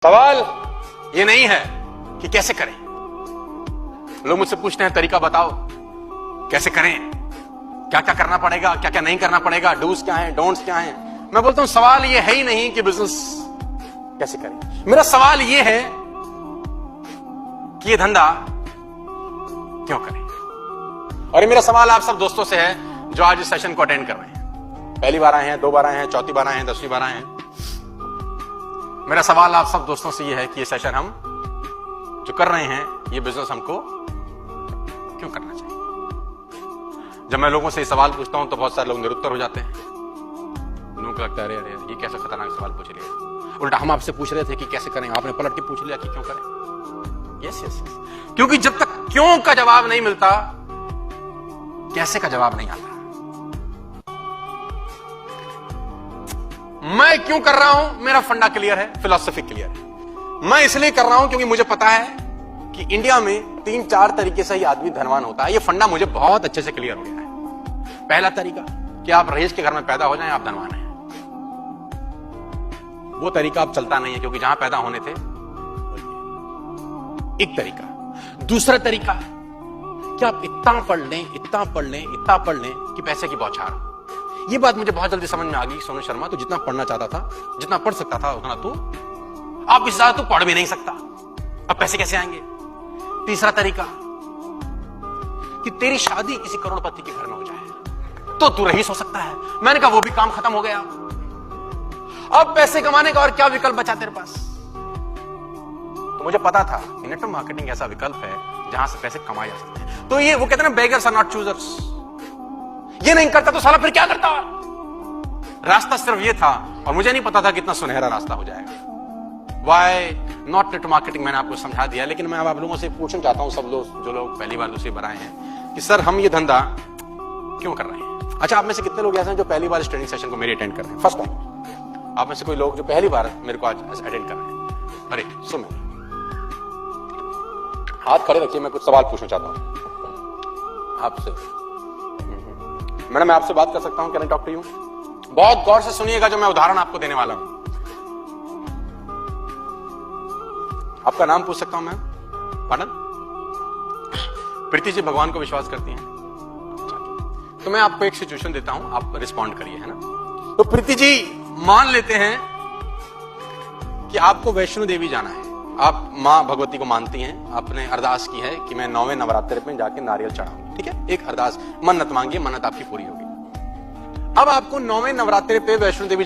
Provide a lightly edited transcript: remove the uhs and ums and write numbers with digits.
सवाल ये नहीं है कि कैसे करें। लोग मुझसे पूछते हैं तरीका बताओ कैसे करें, क्या क्या करना पड़ेगा, क्या क्या नहीं करना पड़ेगा, डूज क्या है, डोंट्स क्या है। मैं बोलता हूं सवाल ये है ही नहीं कि बिजनेस कैसे करें। मेरा सवाल ये है कि ये धंधा क्यों करें। और ये मेरा सवाल आप सब दोस्तों से है जो आज इस सेशन को अटेंड कर रहे हैं। पहली बार आए हैं, 2 बार आए हैं, चौथी बार आए हैं, 10वीं बार आए हैं। मेरा सवाल आप सब दोस्तों से ये है कि ये सेशन हम जो कर रहे हैं, ये बिजनेस हमको क्यों करना चाहिए। जब मैं लोगों से ये सवाल पूछता हूं तो बहुत सारे लोग निरुत्तर हो जाते हैं। लोगों को लगता है अरे ये कैसा खतरनाक सवाल पूछ लिया। उल्टा हम आपसे पूछ रहे थे कि कैसे करें, आपने पलट के पूछ लिया कि क्यों करें। यस यस यस, क्योंकि जब तक क्यों का जवाब नहीं मिलता कैसे का जवाब नहीं आता। मैं क्यों कर रहा हूं, मेरा फंडा क्लियर है, फिलॉसफी क्लियर है। मैं इसलिए कर रहा हूं क्योंकि मुझे पता है कि इंडिया में 3-4 तरीके से ही आदमी धनवान होता है। ये फंडा मुझे बहुत अच्छे से क्लियर हो गया है। पहला तरीका कि आप रईस के घर में पैदा हो जाएं, आप धनवान हैं। वो तरीका अब चलता नहीं है क्योंकि जहां पैदा होने थे। एक तरीका। दूसरा तरीका कि आप इतना पढ़ लें, इतना पढ़ लें, इतना पढ़ लें कि पैसे की बौछार। ये बात मुझे बहुत जल्दी समझ में आ गई। सोनू शर्मा तो जितना पढ़ना चाहता था, जितना पढ़ सकता था उतना तो आप इससे ज्यादा तो पढ़ भी नहीं सकता। अब पैसे कैसे आएंगे। तीसरा तरीका कि तेरी शादी किसी करोड़पति के घर में हो जाए तो तू रईस हो सकता है। मैंने कहा वो भी काम खत्म हो गया। अब पैसे कमाने का और क्या विकल्प बचा तेरे पास। तो मुझे पता था नेटवर्क मार्केटिंग ऐसा विकल्प है जहां से पैसे कमाए जा सकते हैं। तो ये वो कहते हैं बेगर्स आर नॉट चूजर्स। ये नहीं करता तो साला फिर क्या करता। रास्ता सिर्फ ये था और मुझे नहीं पता था कितना सुनहरा रास्ता हो जाएगा। वाई नॉट नेटवर्क मार्केटिंग मैंने आपको समझा दिया, लेकिन मैं अब आप लोगों से पूछना चाहता हूं, सब लोग जो लोग पहली बार दूसरी बार आए हैं, कि सर हम ये धंधा क्यों कर रहे हैं। अच्छा, आप में से कितने लोग ऐसे हैं जो पहली बार इस ट्रेनिंग सेशन को मेरी अटेंड कर रहे हैं, फर्स्ट टाइम। आप में से कोई लोग जो पहली बार मेरे को आज अटेंड कर रहे हैं। अरे सुन, हाथ खड़े रखिए, मैं कुछ सवाल पूछना चाहता हूं आपसे। मैडम मैं आपसे बात कर सकता हूं, can I talk to you. बहुत गौर से सुनिएगा जो मैं उदाहरण आपको देने वाला हूं। आपका नाम पूछ सकता हूं मैं? पार्डन? प्रीति जी भगवान को विश्वास करती हैं? तो मैं आपको एक सिचुएशन देता हूं, आप रिस्पॉन्ड करिए, है ना। तो प्रीति जी मान लेते हैं कि आपको वैष्णो देवी जाना है। आप मां भगवती को मानती हैं, आपने अरदास की है कि मैं 9वें नवरात्रि में जाके नारियल चढ़ाऊंगी। ठीक है, एक अरदास, मन्नत मांगिए, मन्नत आपकी पूरी होगी। अब आपको 9वें नवरात्रि पे वैष्णो देवी